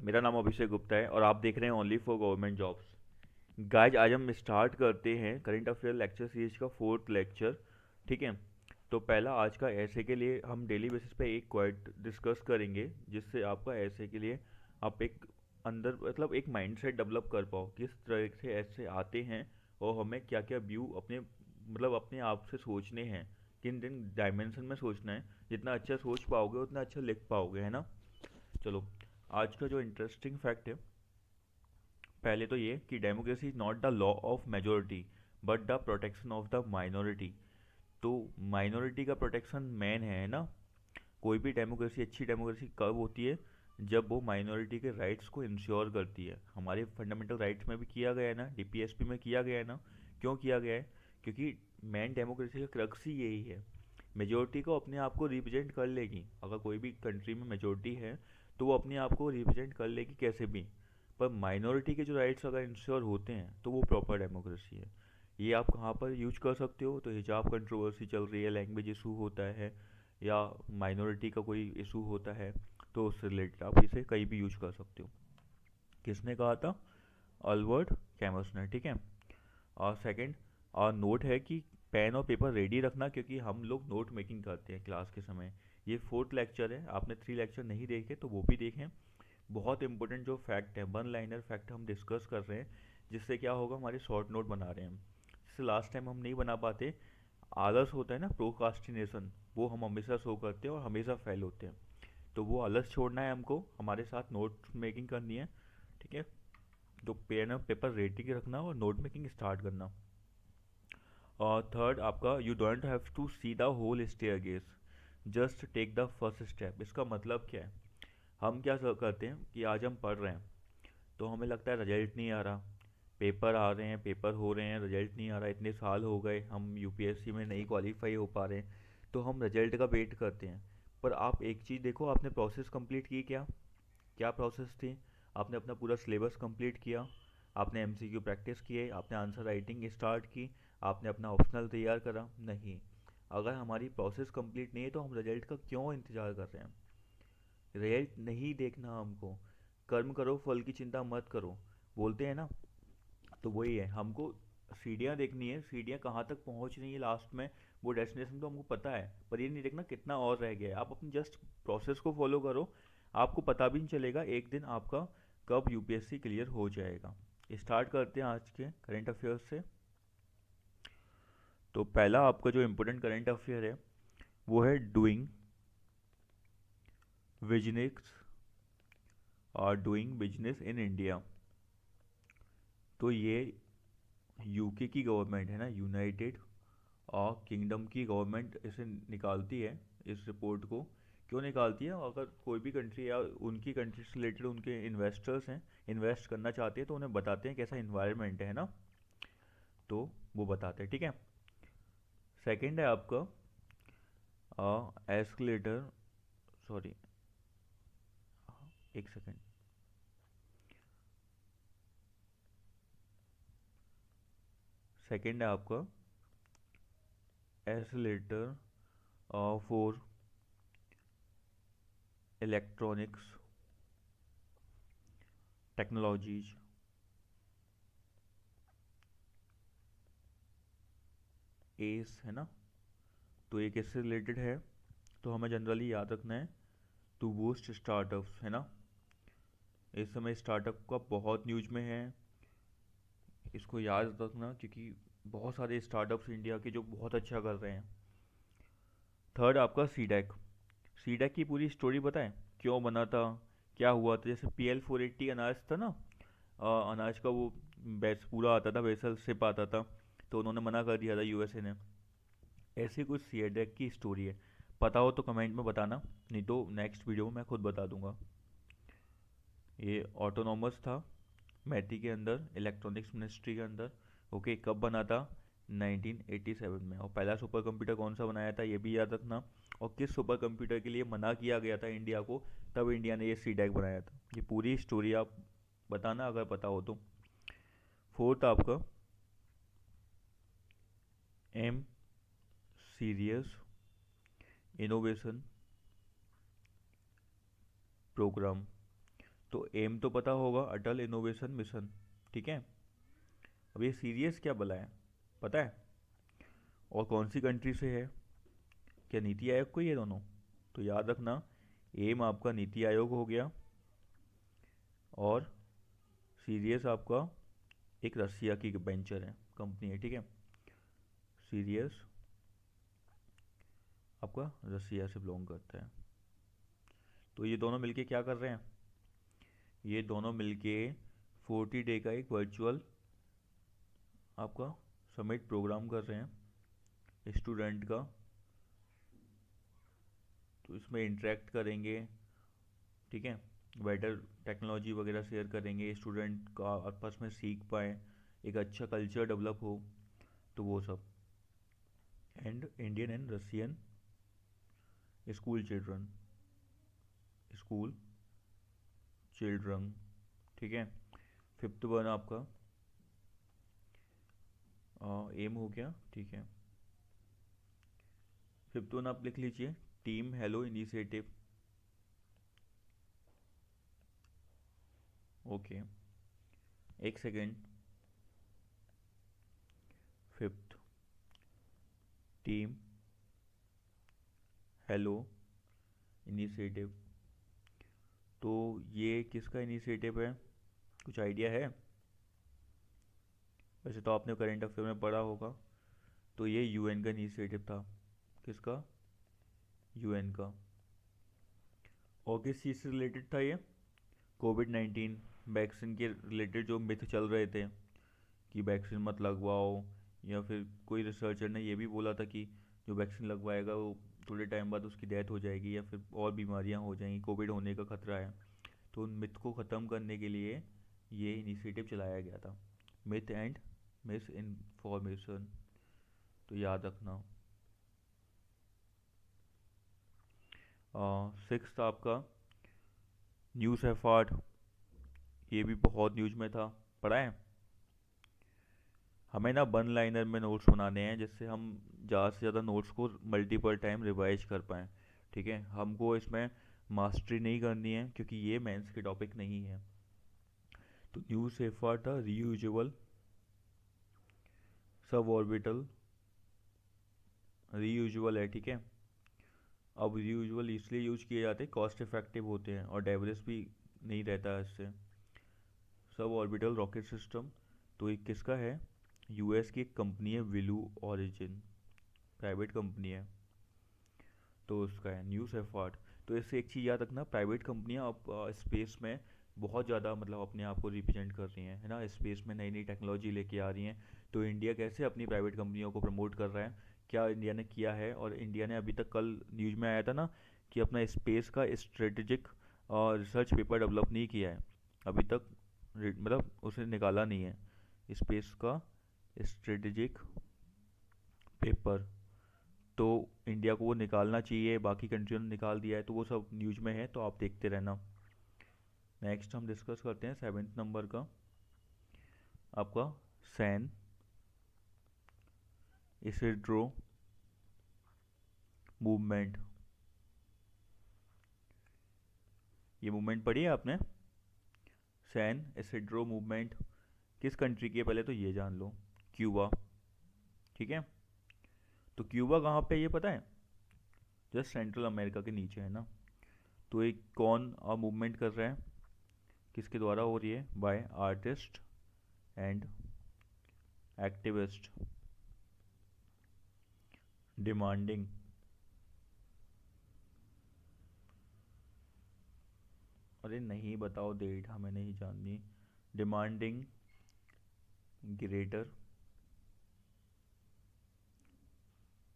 मेरा नाम अभिषेक गुप्ता है और आप देख रहे हैं only for government jobs. Guys आज हम स्टार्ट करते हैं करंट अफेयर लेक्चर सीरीज का फोर्थ लेक्चर। ठीक है। तो पहला आज का ऐसे के लिए हम डेली बेसिस पे एक क्वाइट डिस्कस करेंगे, जिससे आपका ऐसे के लिए आप एक अंदर मतलब एक माइंडसेट डेवलप कर पाओ किस तरह से ऐसे आते हैं और हमें क्या क्या व्यू अपने मतलब अपने आप से सोचने हैं, किन किन डायमेंशन में सोचना है। जितना अच्छा सोच पाओगे उतना अच्छा लिख पाओगे, है ना। चलो, आज का जो इंटरेस्टिंग फैक्ट है, पहले तो ये कि democracy is not the law of majority but the protection of the minority. तो माइनॉरिटी का प्रोटेक्शन मैन है ना। कोई भी डेमोक्रेसी अच्छी डेमोक्रेसी कब होती है, जब वो माइनॉरिटी के राइट्स को इंश्योर करती है। हमारे फंडामेंटल राइट्स में भी किया गया है ना, डीपीएसपी में किया गया है ना। क्यों किया गया है? क्योंकि मैन डेमोक्रेसी का क्रक्स ही यही है। मेजोरिटी को अपने आप को रिप्रेजेंट कर लेगी, अगर कोई भी कंट्री में मेजोरिटी है तो वो अपने आप को रिप्रेजेंट कर लेगी कैसे भी। पर माइनॉरिटी के जो राइट्स अगर इंश्योर होते हैं तो वो प्रॉपर डेमोक्रेसी है। ये आप कहाँ पर यूज कर सकते हो? तो हिजाब कंट्रोवर्सी चल रही है, लैंग्वेज इशू होता है, या माइनॉरिटी का कोई इशू होता है, तो उससे रिलेटेड आप इसे कहीं भी यूज कर सकते हो। किसने कहा था? अल्बर्ट कैमस ने। ठीक है। और सेकंड, और नोट है कि पेन और पेपर रेडी रखना, क्योंकि हम लोग नोट मेकिंग करते हैं क्लास के समय। ये फोर्थ लेक्चर है, आपने 3 लेक्चर नहीं देखे तो वो भी देखें। बहुत इंपॉर्टेंट जो फैक्ट है, वन लाइनर फैक्ट हम डिस्कस कर रहे हैं, जिससे क्या होगा, हमारे शॉर्ट नोट बना रहे हैं। जैसे लास्ट टाइम हम नहीं बना पाते, आलस होता है ना, प्रोकास्टिनेशन, वो हम हमेशा शो करते हैं और हमेशा फेल होते हैं। तो वो आलस छोड़ना है हमको, हमारे साथ नोट मेकिंग करनी है। ठीक है। तो पेन और पेपर रेडी रखना और नोट मेकिंग स्टार्ट करना। और थर्ड आपका, you don't have to see the whole staircase, just take the first step. इसका मतलब क्या है? हम क्या करते हैं कि आज हम पढ़ रहे हैं तो हमें लगता है रिजल्ट नहीं आ रहा, पेपर आ रहे हैं, पेपर हो रहे हैं, रिजल्ट नहीं आ रहा, इतने साल हो गए हम यूपीएससी में नहीं क्वालिफाई हो पा रहे हैं, तो हम रिजल्ट का वेट करते हैं। पर आप एक चीज़ देखो, आपने प्रोसेस कंप्लीट की क्या? क्या प्रोसेस थी? आपने अपना पूरा सिलेबस कंप्लीट किया, आपने एमसीक्यू प्रैक्टिस किए, आपने आंसर राइटिंग स्टार्ट की, आपने अपना ऑप्शनल तैयार करा? नहीं। अगर हमारी प्रोसेस कंप्लीट नहीं है तो हम रिजल्ट का क्यों इंतज़ार कर रहे हैं? रिजल्ट नहीं देखना हमको। कर्म करो फल की चिंता मत करो, बोलते हैं ना। तो वही है, हमको सीढ़ियाँ देखनी है, सीढ़ियाँ कहाँ तक पहुँच रही है लास्ट में। वो डेस्टिनेशन तो हमको पता है, पर ये नहीं देखना कितना और रह गया है। आप अपनी जस्ट प्रोसेस को फॉलो करो, आपको पता भी नहीं चलेगा एक दिन आपका कब यूपीएससी क्लियर हो जाएगा। स्टार्ट करते हैं आज के करंट अफेयर्स से। तो पहला आपका जो इम्पोर्टेंट करंट अफेयर है वो है डूइंग बिजनेस और डूइंग बिजनेस इन इंडिया। तो ये यूके की गवर्नमेंट है ना, यूनाइटेड और किंगडम की गवर्नमेंट इसे निकालती है, इस रिपोर्ट को। क्यों निकालती है? अगर कोई भी कंट्री या उनकी कंट्री से रिलेटेड उनके इन्वेस्टर्स हैं, इन्वेस्ट करना चाहते हैं, तो उन्हें बताते हैं कैसा इन्वायरमेंट है ना, तो वो बताते हैं। ठीक है। सेकंड है आपका एस्केलेटर, सॉरी एक सेकंड। सेकंड है आपका escalator for electronics technologies, S है ना। तो ये किससे रिलेटेड है? तो हमें जनरली याद रखना है, टू बूस्ट स्टार्टअप्स, है ना। इस समय स्टार्टअप का बहुत न्यूज में है, इसको याद रखना, क्योंकि बहुत सारे स्टार्टअप्स इंडिया के जो बहुत अच्छा कर रहे हैं। थर्ड आपका सीडैक। सीडैक की पूरी स्टोरी बताएं, क्यों बना था, क्या हुआ था। जैसे PL 480 अनाज था ना, अनाज का वो बैच पूरा आता था, वेसल सिप आता था, तो उन्होंने मना कर दिया था यूएसए ने। ऐसी कुछ सीडैक की स्टोरी है। पता हो तो कमेंट में बताना, नहीं तो नेक्स्ट वीडियो में मैं खुद बता दूंगा। ये ऑटोनॉमस था मैटी के अंदर, इलेक्ट्रॉनिक्स मिनिस्ट्री के अंदर। ओके, कब बना था? 1987 में। और पहला सुपर कंप्यूटर कौन सा बनाया था ये भी याद रखना, और किस सुपर कंप्यूटर के लिए मना किया गया था इंडिया को, तब इंडिया ने ये सीडैक बनाया था। ये पूरी स्टोरी आप बताना अगर पता हो तो। फोर्थ आपका एम सीरियस इनोवेशन प्रोग्राम। तो एम तो पता होगा, अटल इनोवेशन मिशन, ठीक है। अब ये सीरियस क्या भला है, पता है? और कौन सी कंट्री से है? क्या नीति आयोग को ये दोनों? तो याद रखना, एम आपका नीति आयोग हो गया, और सीरियस आपका एक रसिया की वेंचर है, कंपनी है, ठीक है। सीरियस आपका रसिया से बिलोंग करता है। तो ये दोनों मिलके क्या कर रहे हैं? ये दोनों मिलके 40 डे का एक वर्चुअल आपका समिट प्रोग्राम कर रहे हैं स्टूडेंट का। तो इसमें इंटरेक्ट करेंगे, ठीक है। बेटर टेक्नोलॉजी वगैरह शेयर करेंगे, स्टूडेंट का आपस में सीख पाए, एक अच्छा कल्चर डेवलप हो, तो वो सब। And Indian and Russian school children, school children, ठीक है। फिफ्थ वन आपका एम हो गया, ठीक है। फिफ्थ वन आप लिख लीजिए, टीम हेलो इनिशिएटिव, ओके। एक second. Fifth, team hello initiative. तो ये किसका इनिशिएटिव है, कुछ आइडिया है? वैसे तो आपने करंट अफेयर में पढ़ा होगा। तो ये यूएन का इनिशिएटिव था। किसका? यूएन का। और किस चीज़ से रिलेटेड था ये? कोविड 19 वैक्सीन के रिलेटेड जो मिथ चल रहे थे कि वैक्सीन मत लगवाओ, या फिर कोई रिसर्चर ने ये भी बोला था कि जो वैक्सीन लगवाएगा वो थोड़े टाइम बाद उसकी डेथ हो जाएगी या फिर और बीमारियां हो जाएंगी, कोविड होने का खतरा है। तो उन मिथ को ख़त्म करने के लिए ये इनिशिएटिव चलाया गया था, मिथ एंड मिस इन्फॉर्मेशन। तो याद रखना। सिक्स्थ आपका न्यूज़ एफर्ट, ये भी बहुत न्यूज में था, पढ़ा है? हमें ना वन लाइनर में नोट्स बनाने हैं, जिससे हम ज़्यादा से ज़्यादा नोट्स को मल्टीपल टाइम रिवाइज कर पाएँ, ठीक है। हमको इसमें मास्टरी नहीं करनी है, क्योंकि ये मेंस के टॉपिक नहीं है। तो न्यूज़ एफर्ट था रीयूजेबल सब ऑर्बिटल, रीयूजेबल है, ठीक है। अब रीयूजेबल इसलिए यूज किए जाते हैं, कॉस्ट इफेक्टिव होते हैं और डेवरेज भी नहीं रहता है इससे। सब ऑर्बिटल रॉकेट सिस्टम, तो एक किसका है? यूएस की एक कंपनी है, विलू ओरिजिन, प्राइवेट कंपनी है, तो उसका है न्यूज़ एफर्ट। तो इससे एक चीज़ याद रखना, प्राइवेट कंपनियां अब स्पेस में बहुत ज़्यादा मतलब अपने आप को रिप्रेजेंट कर रही हैं, है ना, स्पेस में नई नई टेक्नोलॉजी लेके आ रही हैं। तो इंडिया कैसे अपनी प्राइवेट कंपनियों को प्रमोट कर रहा है, क्या इंडिया ने किया है? और इंडिया ने अभी तक, कल न्यूज़ में आया था ना, कि अपना स्पेस का स्ट्रेटेजिक रिसर्च पेपर डेवलप नहीं किया है अभी तक, मतलब उसे निकाला नहीं है स्पेस का स्ट्रेटेजिक पेपर। तो इंडिया को वो निकालना चाहिए, बाकी कंट्रियों ने निकाल दिया है, तो वो सब न्यूज में है, तो आप देखते रहना। नेक्स्ट हम डिस्कस करते हैं सेवेंथ नंबर का, आपका सैन इसिड्रो मूवमेंट। ये मूवमेंट पढ़ी है आपने? सैन इसिड्रो मूवमेंट किस कंट्री की है, पहले तो ये जान लो। क्यूबा, ठीक है। तो क्यूबा कहाँ पे है ये पता है? जस्ट सेंट्रल अमेरिका के नीचे है ना। तो एक कौन मूवमेंट कर रहा है, किसके द्वारा हो रही है? By artist and activist demanding, अरे नहीं बताओ डेट, हमें नहीं जाननी। Demanding greater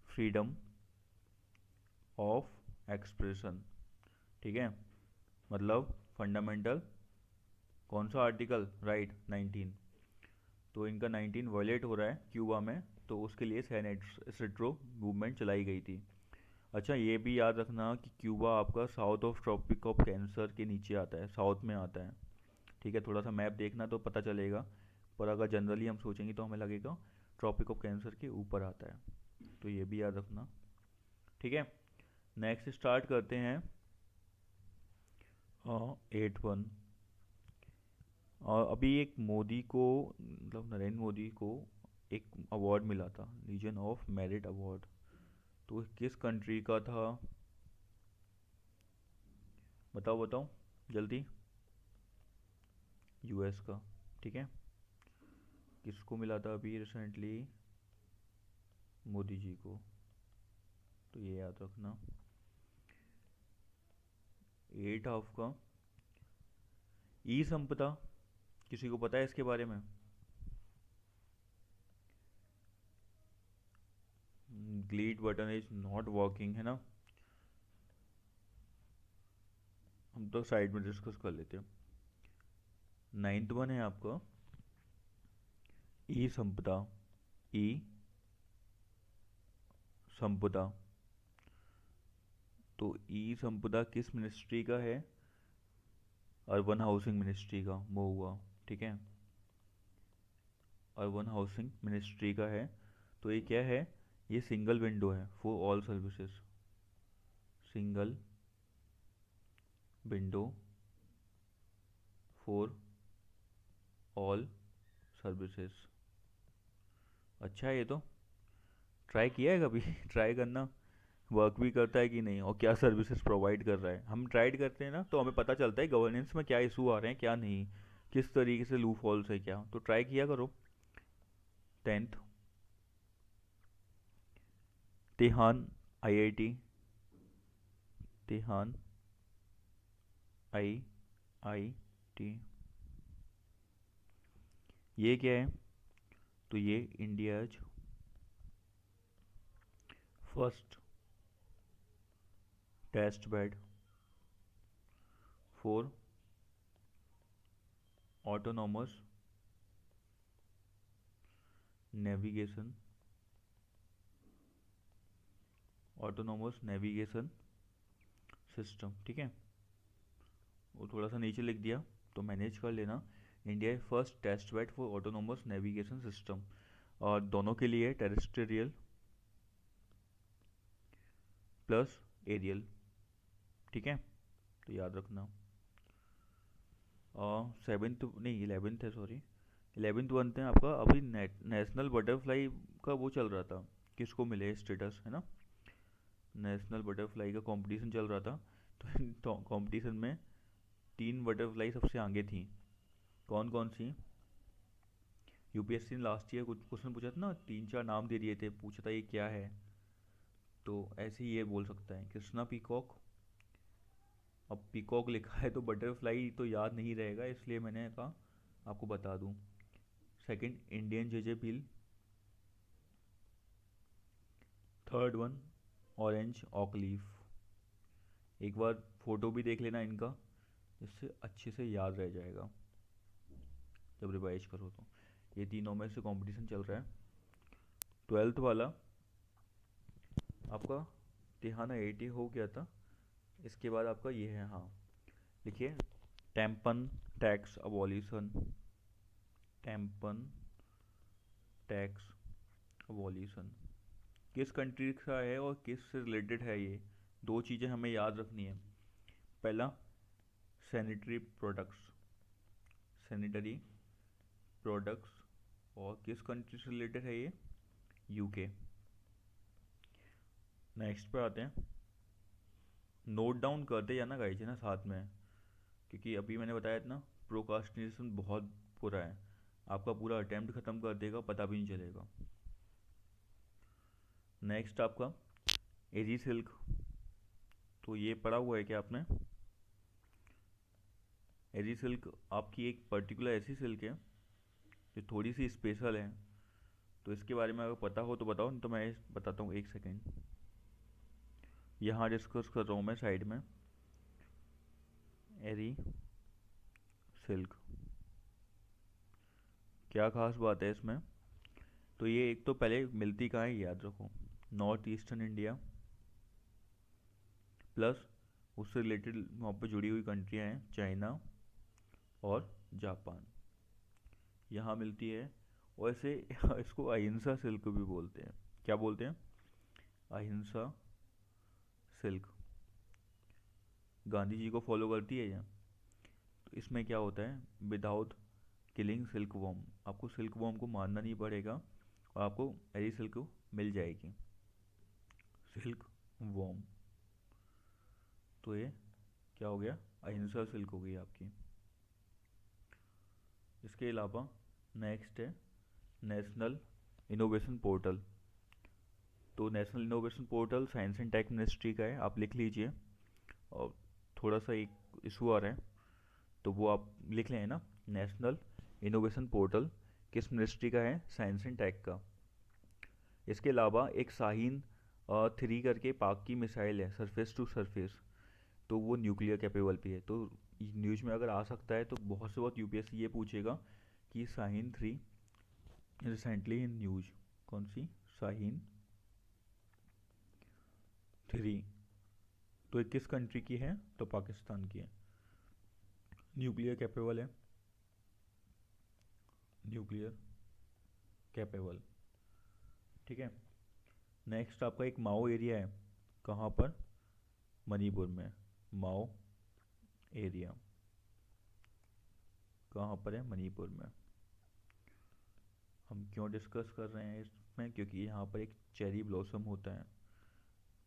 freedom of expression, ठीक है। मतलब फंडामेंटल, कौन सा आर्टिकल? राइट, 19। तो इनका 19 वायलेट हो रहा है क्यूबा में, तो उसके लिए सैनेट्रो मूवमेंट चलाई गई थी। अच्छा, ये भी याद रखना कि क्यूबा आपका south of Tropic of Cancer के नीचे आता है, साउथ में आता है, ठीक है। थोड़ा सा मैप देखना तो पता चलेगा, पर अगर जनरली हम सोचेंगे तो हमें लगेगा ट्रॉपिक ऑफ कैंसर के ऊपर आता है, तो ये भी याद रखना, ठीक है। नेक्स्ट स्टार्ट करते हैं 8 1। और अभी एक मोदी को, मतलब नरेंद्र मोदी को एक अवार्ड मिला था, लीजन ऑफ मेरिट अवार्ड। तो किस कंट्री का था? बताओ बताओ जल्दी। यूएस का। ठीक है। किसको मिला था अभी रिसेंटली? मोदी जी को। तो ये याद रखना। 8 ऑफ का ई संपदा, किसी को पता है इसके बारे में? ग्लीड बटन इज नॉट वर्किंग है ना। हम तो साइड में डिस्कस कर लेते हैं। 9th वन है आपका ई संपदा। ई संपदा। तो ई संपदा किस मिनिस्ट्री का है? अर्बन हाउसिंग मिनिस्ट्री का वो हुआ। ठीक है। अर्बन हाउसिंग मिनिस्ट्री का है। तो ये क्या है? ये सिंगल विंडो है for all services. Single window for all services. अच्छा है ये तो। ट्राई किया है कभी? ट्राई करना। वर्क भी करता है कि नहीं, और क्या सर्विसेज प्रोवाइड कर रहा है। हम ट्राइड करते हैं ना, तो हमें पता चलता है गवर्नेंस में क्या इशू आ रहे हैं क्या नहीं, किस तरीके से लूप हॉल्स है क्या। तो ट्राई किया करो। 10th Tehan IIT. Tehan IIT. ये क्या है? तो ये India's first test bed for autonomous navigation. Autonomous navigation system. ठीक है। वो थोड़ा सा नीचे लिख दिया, तो मैनेज कर लेना। India first test bed for autonomous navigation system. और दोनों के लिए टेरेस्ट्रियल प्लस एरियल। ठीक है। तो याद रखना। और 7th नहीं 11th है, सॉरी। 11th बनते हैं आपका अभी नेशनल बटरफ्लाई का वो चल रहा था, किसको मिले स्टेटस है ना। नेशनल बटरफ्लाई का कंपटीशन चल रहा था। तो कंपटीशन में 3 बटरफ्लाई सबसे आगे थी। कौन कौन सी? यूपीएससी ने लास्ट ईयर कुछ क्वेश्चन पूछा था ना, 3 4 नाम दे दिए थे, पूछा था ये क्या है। तो ऐसे ही ये बोल सकता है कृष्णा पीकॉक। अब पीकॉक लिखा है तो बटरफ्लाई तो याद नहीं रहेगा, इसलिए मैंने कहा आपको बता दूं। Second Indian JJ bill. Third one orange ऑक लीफ। एक बार फोटो भी देख लेना इनका, जिससे अच्छे से याद रह जाएगा जब रिवाइज करो तो। ये तीनों में से कंपटीशन चल रहा है। 12th वाला आपका तिहाना 80 हो गया था। इसके बाद आपका ये है, हाँ लिखिए, टेम्पन टैक्स अबॉलिशन। टेम्पन टैक्स अबॉलिशन किस कंट्री का है और किस से रिलेटेड है ये? दो चीज़ें हमें याद रखनी है। पहला, सैनिटरी प्रोडक्ट्स। Sanitary products. और किस कंट्री से रिलेटेड है ये? यूके। नेक्स्ट पे आते हैं। नोट डाउन करते जाना गाइज है ना साथ में, क्योंकि अभी मैंने बताया था ना, प्रोकास्टिनेशन बहुत बुरा है। आपका पूरा अटेम्प्ट ख़त्म कर देगा, पता भी नहीं चलेगा। नेक्स्ट आपका एजी सिल्क। तो ये पढ़ा हुआ है क्या आपने? एजी सिल्क आपकी एक पर्टिकुलर ऐसी सिल्क है जो थोड़ी सी स्पेशल है। तो इसके बारे में अगर पता हो तो बताओ, नहीं तो मैं बताता हूँ, एक सेकेंड। यहाँ डिस्कस कर रहा हूँ मैं साइड में। एरी सिल्क, क्या खास बात है इसमें? तो ये एक तो पहले मिलती कहाँ है याद रखो, नॉर्थ ईस्टर्न इंडिया, प्लस उससे रिलेटेड वहाँ पर जुड़ी हुई कंट्रियाँ हैं चाइना और जापान, यहाँ मिलती है। वैसे इसको अहिंसा सिल्क भी बोलते हैं। क्या बोलते हैं? अहिंसा सिल्क। गांधी जी को फॉलो करती है ये। तो इसमें क्या होता है, विदाउट किलिंग सिल्क वॉर्म, आपको सिल्क वॉर्म को मारना नहीं पड़ेगा और आपको एरी सिल्क मिल जाएगी, सिल्क वॉर्म। तो ये क्या हो गया, अहिंसा सिल्क हो गई आपकी। इसके अलावा नेक्स्ट है नेशनल इनोवेशन पोर्टल। तो national innovation portal science and tech ministry का है, आप लिख लीजिए। और थोड़ा सा एक इशू आ रहा है तो वो आप लिख लें ना, नेशनल इनोवेशन पोर्टल किस मिनिस्ट्री का है, साइंस एंड टेक का। इसके अलावा एक शाहीन 3 करके पाक की मिसाइल है, सरफेस टू सरफेस, तो वो न्यूक्लियर कैपेबल भी है। तो न्यूज में अगर आ सकता है तो बहुत से बहुत यूपीएससी ये पूछेगा कि शाहीन 3 रिसेंटली इन न्यूज, कौन सी, शाहीन 3, तो ये किस कंट्री की है, तो पाकिस्तान की है, न्यूक्लियर कैपेबल है, न्यूक्लियर कैपेबल। ठीक है। नेक्स्ट आपका एक माओ एरिया है, कहाँ पर, मणिपुर में, माओ एरिया कहाँ पर है, मणिपुर में। हम क्यों डिस्कस कर रहे हैं इसमें, क्योंकि यहाँ पर एक चेरी ब्लॉसम होता है,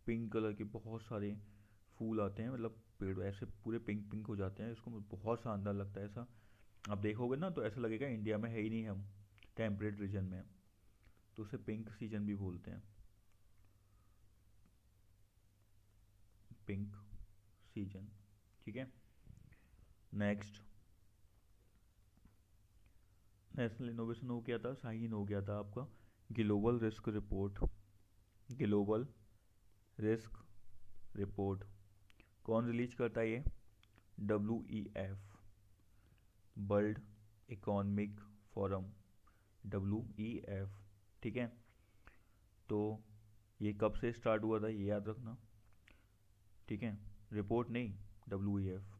पिंक कलर के बहुत सारे फूल आते हैं, मतलब पेड़ ऐसे पूरे पिंक पिंक हो जाते हैं, इसको बहुत शानदार लगता है ऐसा। आप देखोगे ना तो ऐसा लगेगा इंडिया में है ही नहीं, हम टेम्परेट रीजन में, तो उसे पिंक सीजन भी बोलते हैं, पिंक सीजन। ठीक है। नेक्स्ट नेशनल इनोवेशन हो गया था, शाहीन हो गया था आपका, global risk report. Global risk report कौन रिलीज करता है, ये WEF, world economic forum, WEF। ठीक है। तो ये कब से स्टार्ट हुआ था, ये याद रखना। ठीक है, रिपोर्ट नहीं, WEF।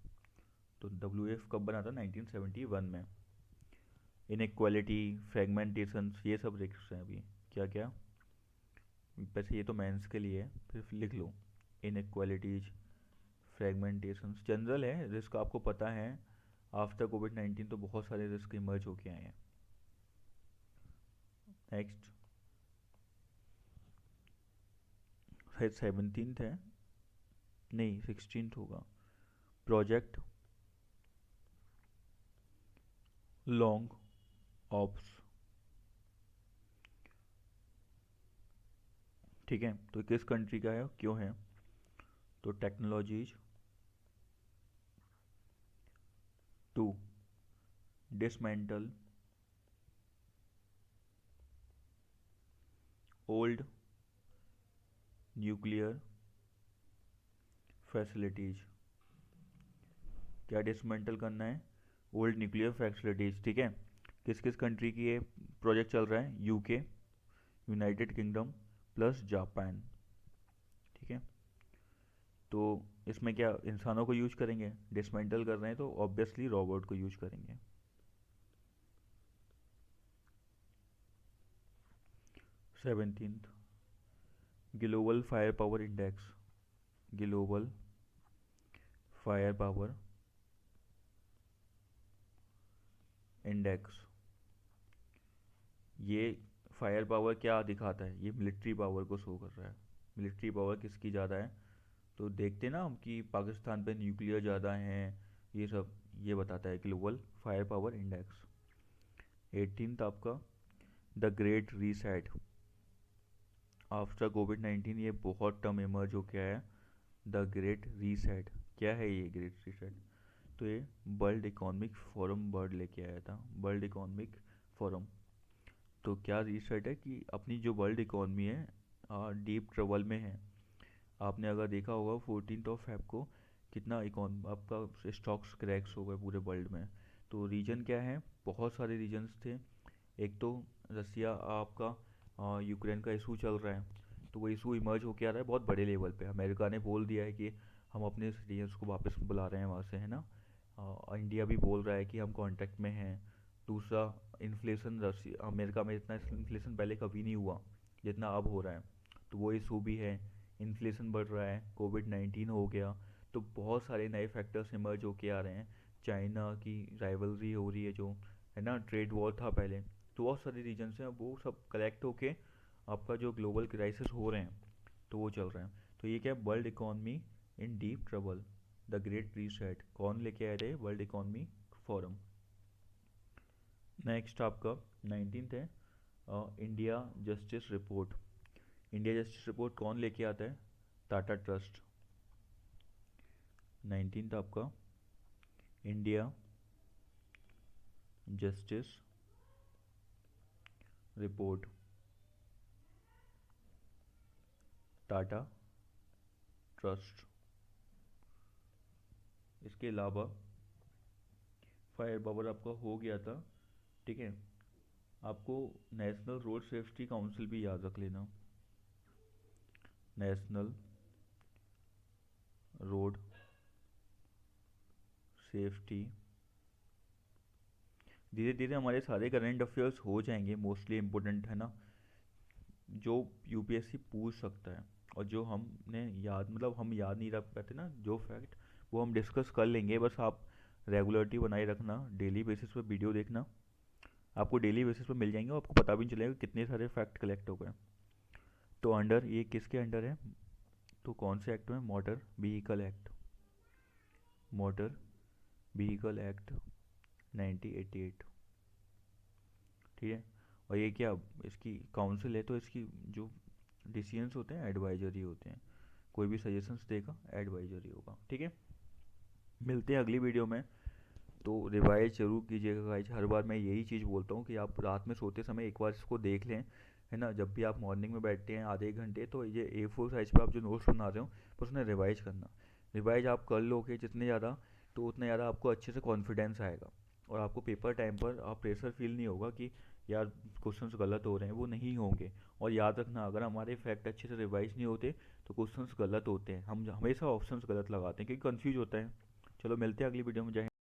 तो WEF कब बना था, 1971 में। इनक्वालिटी, फ्रेगमेंटेशंस, ये सब रिस्क हैं अभी, क्या क्या, वैसे ये तो मेंस के लिए है, फिर लिख लो, इनक्वालिटीज, फ्रेगमेंटेशंस, जनरल है रिस्क, आपको पता है। आफ्टर कोविड-19 तो बहुत सारे रिस्क इमर्ज होके आए हैं। नेक्स्ट शायद 17th है, नहीं 16th होगा, प्रोजेक्ट लॉन्ग ऑप्स। ठीक है, तो किस कंट्री का है, क्यों है, तो technologies to dismantle old nuclear facilities, क्या डिसमेंटल करना है, ओल्ड न्यूक्लियर फैसिलिटीज। ठीक है, किस किस कंट्री की ये प्रोजेक्ट चल रहा है, UK, United kingdom plus Japan. ठीक है। तो इसमें क्या इंसानों को यूज करेंगे, डिसमेंटल कर रहे हैं तो ऑब्वियसली रोबोट को यूज करेंगे। 17th global fire power index, global fire power index, ये फायर पावर क्या दिखाता है, ये मिलिट्री पावर को शो कर रहा है, मिलिट्री पावर किसकी ज़्यादा है। तो देखते ना हम कि पाकिस्तान पे न्यूक्लियर ज़्यादा हैं, ये सब ये बताता है global fire power index. 18th आपका द ग्रेट रीसेट, आफ्टर कोविड-19 ये बहुत टर्म इमर्ज हो गया है, द ग्रेट रीसेट। क्या है ये ग्रेट रीसेट, तो ये वर्ल्ड इकोनॉमिक फोरम वर्ड लेके आया था, वर्ल्ड इकोनॉमिक फोरम। तो क्या रीसेट है कि अपनी जो वर्ल्ड इकोनॉमी है डीप ट्रबल में है। आपने अगर देखा होगा 14th ऑफ फेब को कितना इकॉन आपका स्टॉक्स क्रैक्स हो गए पूरे वर्ल्ड में। तो रीजन क्या है, बहुत सारे रीजन्स थे। एक तो रसिया आपका यूक्रेन का इशू चल रहा है, तो वो इशू इमर्ज होके आ रहा है बहुत बड़े लेवल पे। अमेरिका ने बोल दिया है कि हम अपने सिटीजन्स को वापस बुला रहे हैं वहाँ से, है ना। इंडिया भी बोल रहा है कि हम कांटेक्ट में हैं। दूसरा, इन्फ्लेशन, रसिया अमेरिका में इतना इन्फ्लेशन पहले कभी नहीं हुआ जितना अब हो रहा है, तो वो इशू भी है। इन्फ्लेशन बढ़ रहा है, कोविड-19 हो गया, तो बहुत सारे नए फैक्टर्स इमर्ज होके आ रहे हैं। चाइना की राइवलरी हो रही है जो, है ना, ट्रेड वॉर था पहले, तो बहुत सारे रीजन हैं, वो सब कलेक्ट होके आपका जो ग्लोबल क्राइसिस हो रहे हैं तो वो चल रहे हैं। तो ये क्या है, world economy in deep trouble, the great reset, कौन लेके आए थे, वर्ल्ड इकोनॉमी फोरम। नेक्स्ट आपका 19th है India justice report. India justice report कौन लेके आता है, टाटा ट्रस्ट। 19th आपका India justice report, Tata trust. इसके अलावा फायर पावर आपका हो गया था, ठीक है। आपको नेशनल रोड सेफ्टी काउंसिल भी याद रख लेना, नेशनल रोड सेफ्टी। धीरे धीरे हमारे सारे करंट अफेयर्स हो जाएंगे, मोस्टली इम्पोर्टेंट है ना, जो यूपीएससी पूछ सकता है, और जो हमने याद मतलब हम याद नहीं रख पाते ना जो फैक्ट, वो हम डिस्कस कर लेंगे। बस आप रेगुलरिटी बनाए रखना, डेली बेसिस पे वीडियो देखना, आपको डेली बेसिस पे मिल जाएंगे और आपको पता भी नहीं चलेगा कितने सारे फैक्ट कलेक्ट हो गए। तो अंडर ये किसके अंडर है, तो कौन से एक्ट में, motor vehicle act, motor vehicle act 1988, ठीक है। और ये क्या, इसकी काउंसिल है, तो इसकी जो डिसीजंस होते हैं एडवाइजरी होते हैं, कोई भी सजेशंस देगा एडवाइजरी होगा, ठीक है। मिलते हैं अगली वीडियो में। तो रिवाइज जरूर कीजिएगा गाइज, हर बार मैं यही चीज़ बोलता हूँ कि आप रात में सोते समय एक बार इसको देख लें, है ना। जब भी आप मॉर्निंग में बैठते हैं आधे एक घंटे, तो ये A4 साइज पे आप जो नोट्स बना रहे हो बस उन्हें रिवाइज करना। रिवाइज आप कर लोगे जितने ज़्यादा, तो उतना ज़्यादा आपको अच्छे से कॉन्फिडेंस आएगा, और आपको पेपर टाइम पर आप प्रेशर फील नहीं होगा कि यार क्वेश्चंस गलत हो रहे हैं, वो नहीं होंगे। और याद रखना, अगर हमारे फैक्ट अच्छे से रिवाइज नहीं होते तो क्वेश्चंस गलत होते हैं, हम हमेशा ऑप्शंस गलत लगाते हैं क्योंकि कंफ्यूज होता है। चलो मिलते हैं अगली वीडियो में, जय हिंद।